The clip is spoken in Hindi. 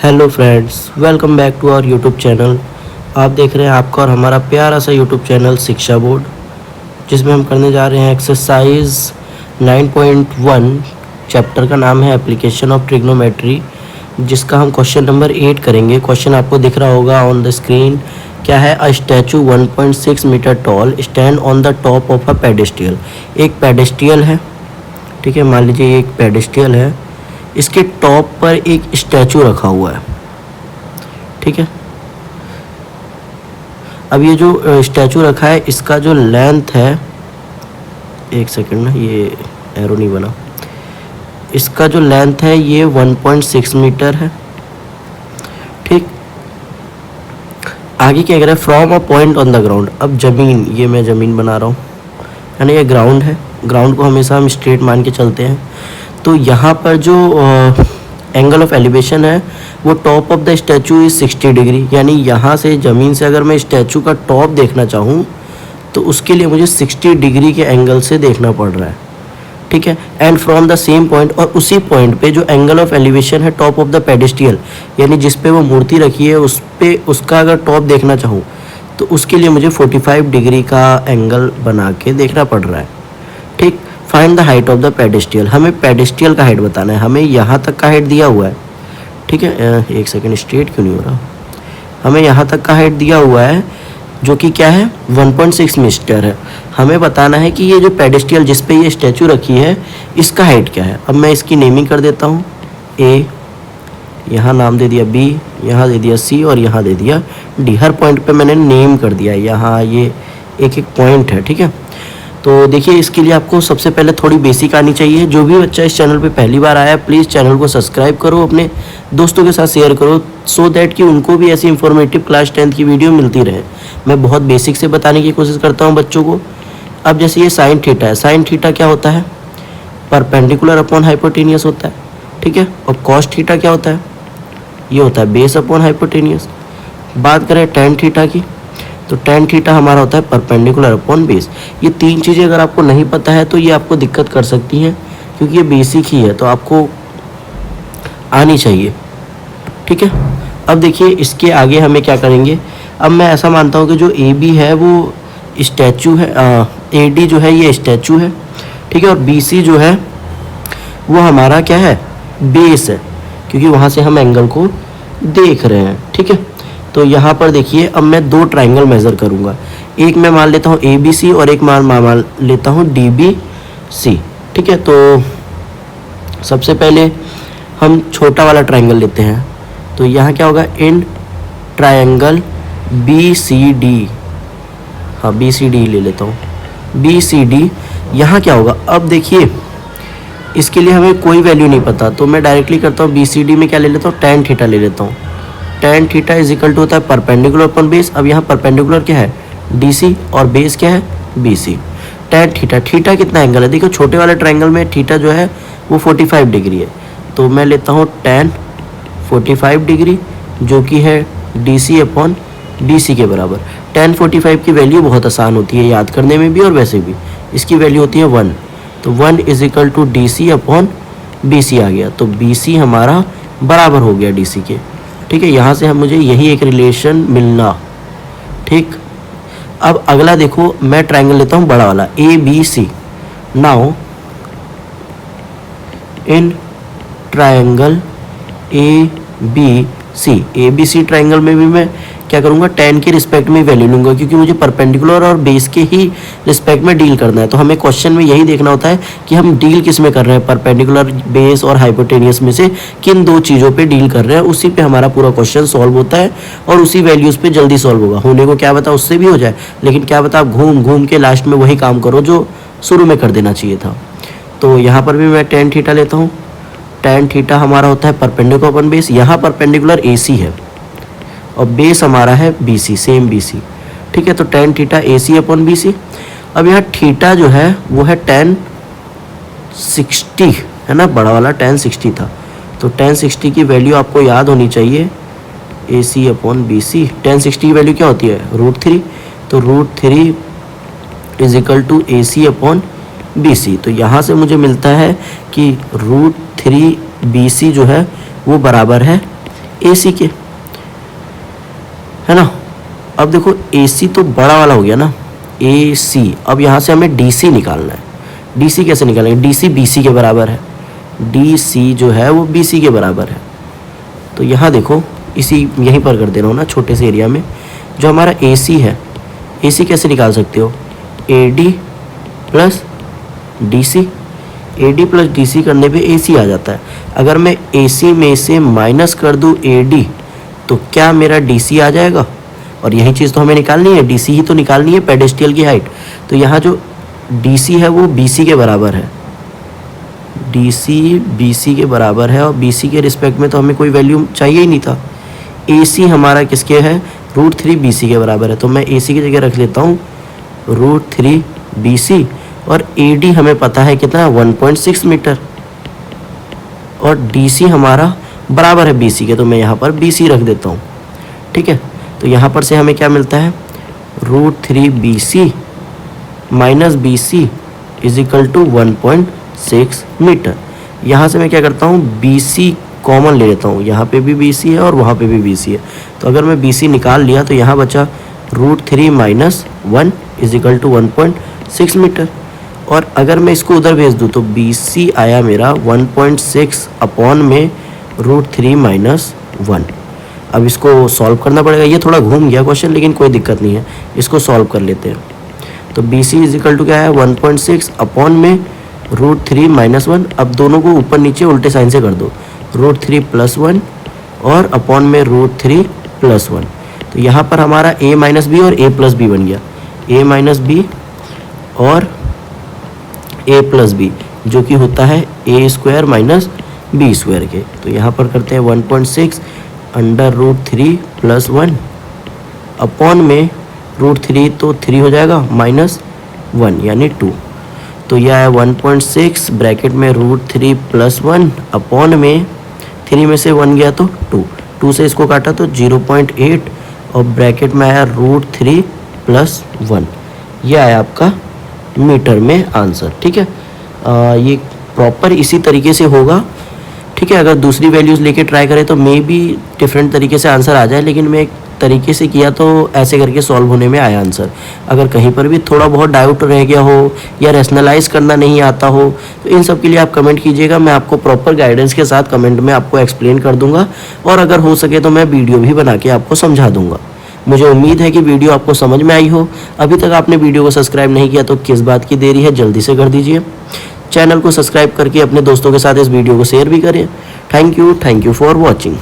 Hello friends, welcome back to our YouTube channel. आप देख रहे हैं आपका और हमारा प्यारा सा यूट्यूब चैनल शिक्षा बोर्ड, जिसमें हम करने जा रहे हैं एक्सरसाइज 9.1। चैप्टर का नाम है एप्लीकेशन ऑफ ट्रिग्नोमेट्री, जिसका हम क्वेश्चन नंबर 8 करेंगे। क्वेश्चन आपको दिख रहा होगा ऑन द स्क्रीन। क्या है? A statue 1.6 metre tall stand on the top of a pedestal. एक पेडेस्ट्रियल है, ठीक है, मान लीजिए ये एक पेडेस्ट्रियल है, इसके टॉप पर एक स्टैचू रखा हुआ है, ठीक है। अब ये जो स्टैचू रखा है, इसका जो लेंथ है, एक सेकंड ना, ये एरो नहीं बना, इसका जो लेंथ है ये 1.6 मीटर है, ठीक। आगे क्या कह रहा है? From a point on the ground. अब ज़मीन, ये मैं ज़मीन बना रहा हूँ, यानी ये ग्राउंड है। ग्राउंड को हमेशा हम स्ट्रेट मान के चलते हैं। तो यहाँ पर जो एंगल ऑफ एलिवेशन है वो top of the statue is 60 degree, यानी यहाँ से ज़मीन से अगर मैं स्टैचू का टॉप देखना चाहूँ तो उसके लिए मुझे 60 डिग्री के एंगल से देखना पड़ रहा है, ठीक है। And from the same point, और उसी पॉइंट पे जो एंगल ऑफ एलिवेशन है टॉप ऑफ द पेडेस्ट्रियल, यानी जिस पे वो मूर्ति रखी है उस पे उसका अगर टॉप देखना चाहूँ तो उसके लिए मुझे 45 डिग्री का एंगल बना के देखना पड़ रहा है, ठीक। Find the height of the pedestal. हमें पेडेस्ट्रियल का हाइट बताना है, हमें यहाँ तक का हाइट दिया हुआ है, ठीक है। एक सेकंड, स्ट्रेट क्यों नहीं हो रहा? हमें यहाँ तक का हाइट दिया हुआ है जो कि क्या है? 1.6 मीटर है। हमें बताना है कि ये जो पेडेस्ट्रियल जिस पे ये स्टैचू रखी है इसका हाइट क्या है। अब मैं इसकी नेमिंग कर देता हूँ। ए, यहाँ नाम दे दिया बी, यहाँ दे दिया सी और यहाँ दे दिया डी। हर पॉइंट पे मैंने नेम कर दिया। यहाँ ये एक एक पॉइंट है, ठीक है। तो देखिए, इसके लिए आपको सबसे पहले थोड़ी बेसिक आनी चाहिए। जो भी बच्चा इस चैनल पे पहली बार आया है, प्लीज़ चैनल को सब्सक्राइब करो, अपने दोस्तों के साथ शेयर करो, सो दैट कि उनको भी ऐसी इंफॉर्मेटिव क्लास 10th की वीडियो मिलती रहे। मैं बहुत बेसिक से बताने की कोशिश करता हूँ बच्चों को। अब जैसे ये साइन थीटा है, साइन थीटा क्या होता है? परपेंडिकुलर अपॉन हाइपोटेनियस होता है, ठीक है। और कॉस थीटा क्या होता है? ये होता है बेस अपॉन हाइपोटेनियस। बात करें टेन थीटा की, तो टेन थीटा हमारा होता है परपेंडिकुलर अपॉन बेस। ये तीन चीज़ें अगर आपको नहीं पता है तो ये आपको दिक्कत कर सकती हैं, क्योंकि ये बेसिक ही है, तो आपको आनी चाहिए, ठीक है। अब देखिए, इसके आगे हमें क्या करेंगे। अब मैं ऐसा मानता हूँ कि जो ए बी है वो स्टैचू है, ए डी जो है ये स्टैचू है, ठीक है। और बी सी जो है वो हमारा क्या है? बेस है, क्योंकि वहाँ से हम एंगल को देख रहे हैं, ठीक है। तो यहाँ पर देखिए, अब मैं दो ट्राइंगल मेज़र करूँगा। एक मैं मान लेता हूँ ए बी सी और एक मान लेता हूँ डी बी सी, ठीक है। तो सबसे पहले हम छोटा वाला ट्राइंगल लेते हैं। तो यहाँ क्या होगा? In triangle B C D, हाँ बी सी डी ले लेता हूँ, बी सी डी। यहाँ क्या होगा? अब देखिए, इसके लिए हमें कोई वैल्यू नहीं पता, तो मैं डायरेक्टली करता हूँ बी सी डी में क्या ले लेता हूँ? टेन थीटा ले लेता हूँ। Tan theta is equal to होता है परपेंडिकुलर अपॉन बेस। अब यहाँ परपेंडिकुलर क्या है? डी सी, और बेस क्या है? B C. Tan theta, theta कितना एंगल है? देखो, छोटे वाले ट्राइंगल में थीटा जो है वो 45 डिग्री है, तो मैं लेता हूँ टेन 45 डिग्री, जो कि है D C upon B C के बराबर। टेन 45 की वैल्यू बहुत आसान होती है याद करने में भी और वैसे भी। इसकी वैल्यू होती है 1, तो 1 is equal to D C upon B C आ गया। तो बी सी हमारा बराबर हो गया डी सी के, ठीक है। यहाँ से हम मुझे यही एक रिलेशन मिलना, ठीक। अब अगला देखो, मैं ट्राइंगल लेता हूँ बड़ा वाला A B C. Now in triangle A B C, A B C triangle में भी मैं क्या करूँगा? टेन के रिस्पेक्ट में वैल्यू लूँगा, क्योंकि मुझे परपेंडिकुलर और बेस के ही रिस्पेक्ट में डील करना है। तो हमें क्वेश्चन में यही देखना होता है कि हम डील किस में कर रहे हैं, परपेंडिकुलर, बेस और हाइपोटेनियस में से किन दो चीज़ों पे डील कर रहे हैं। उसी पे हमारा पूरा क्वेश्चन सॉल्व होता है और उसी वैल्यूज़ पे जल्दी सॉल्व होगा। होने को क्या बता, उससे भी हो जाए, लेकिन क्या बता आप घूम घूम के लास्ट में वही काम करो जो शुरू में कर देना चाहिए था। तो यहाँ पर भी मैं टेन थीटा लेता हूँ। टेन थीटा हमारा होता है परपेंडिकुलर अपॉन बेस। यहाँ परपेंडिकुलर ए सी है और बेस हमारा है B C, same B C, ठीक है। तो tan theta A C upon B C. अब यहाँ थीटा जो है वो है टेन 60, है ना, बड़ा वाला टेन 60 था। तो टेन 60 की वैल्यू आपको याद होनी चाहिए, A C upon B C. Tan 60 की वैल्यू क्या होती है? √3। तो √3 is equal to A C upon B C. तो यहाँ से मुझे मिलता है कि √3 बी सी जो है वो बराबर है AC के, है ना। अब देखो AC तो बड़ा वाला हो गया ना, AC। अब यहाँ से हमें DC निकालना है। DC कैसे निकालेंगे? DC BC के बराबर है, DC जो है वो BC के बराबर है। तो यहाँ देखो इसी यहीं पर कर दे रहा हूँ ना, छोटे से एरिया में। जो हमारा AC है, AC कैसे निकाल सकते हो? AD plus DC, AD plus DC करने पे AC आ जाता है। अगर मैं AC में से माइनस कर दूँ AD तो क्या मेरा DC आ जाएगा? और यही चीज़ तो हमें निकालनी है, DC ही तो निकालनी है, पेडेस्टियल की हाइट। तो यहाँ जो DC है वो BC के बराबर है, DC BC के बराबर है, और BC के रिस्पेक्ट में तो हमें कोई वैल्यू चाहिए ही नहीं था। AC हमारा किसके है? √3 BC के बराबर है। तो मैं AC की जगह रख लेता हूँ √3 BC, और AD हमें पता है कितना, 1.6 मीटर, और DC हमारा बराबर है BC के, तो मैं यहाँ पर BC रख देता हूँ। ठीक है, तो यहाँ पर से हमें क्या मिलता है? √3 BC minus BC is equal to 1.6 metre. यहाँ से मैं क्या करता हूँ? BC कॉमन ले लेता हूँ, यहाँ पे भी BC है और वहाँ पे भी BC है। तो अगर मैं BC निकाल लिया तो यहाँ बचा √3 minus 1 is equal to 1.6 metre. और अगर मैं इसको उधर भेज दूँ तो BC आया मेरा 1.6 अपॉन में √3 माइनस 1। अब इसको सॉल्व करना पड़ेगा, ये थोड़ा घूम गया क्वेश्चन, लेकिन कोई दिक्कत नहीं है, इसको सॉल्व कर लेते हैं। तो BC इज इक्वल टू क्या है? 1.6 अपॉन में √3 माइनस 1। अब दोनों को ऊपर नीचे उल्टे साइन से कर दो, √3 प्लस 1 और अपॉन में √3 प्लस 1। तो यहाँ पर हमारा A माइनस बी और A प्लस बी बन गया, A माइनस बी और A प्लस बी, जो कि होता है A² माइनस B² के। तो यहाँ पर करते हैं 1.6 अंडर √3 प्लस 1 अपॉन में √3, तो 3 हो जाएगा, माइनस 1 यानी 2। तो यह है 1.6 ब्रैकेट में √3 प्लस 1 अपॉन में 3 में से 1 गया तो 2 से इसको काटा तो 0.8, और ब्रैकेट में आया √3 प्लस 1। यह आया आपका मीटर में आंसर। ठीक है, ये प्रॉपर इसी तरीके से होगा। ठीक है, अगर दूसरी वैल्यूज़ लेके ट्राई करें तो मे बी डिफरेंट तरीके से आंसर आ जाए, लेकिन मैं एक तरीके से किया तो ऐसे करके सॉल्व होने में आया आंसर। अगर कहीं पर भी थोड़ा बहुत डाउट रह गया हो या रैशनलाइज करना नहीं आता हो तो इन सब के लिए आप कमेंट कीजिएगा, मैं आपको प्रॉपर गाइडेंस के साथ कमेंट में आपको एक्सप्लेन कर दूंगा, और अगर हो सके तो मैं वीडियो भी बना के आपको समझा दूंगा। मुझे उम्मीद है कि वीडियो आपको समझ में आई हो। अभी तक आपने वीडियो को सब्सक्राइब नहीं किया तो किस बात की देरी है, जल्दी से कर दीजिए। चैनल को सब्सक्राइब करके अपने दोस्तों के साथ इस वीडियो को शेयर भी करें। Thank you for watching.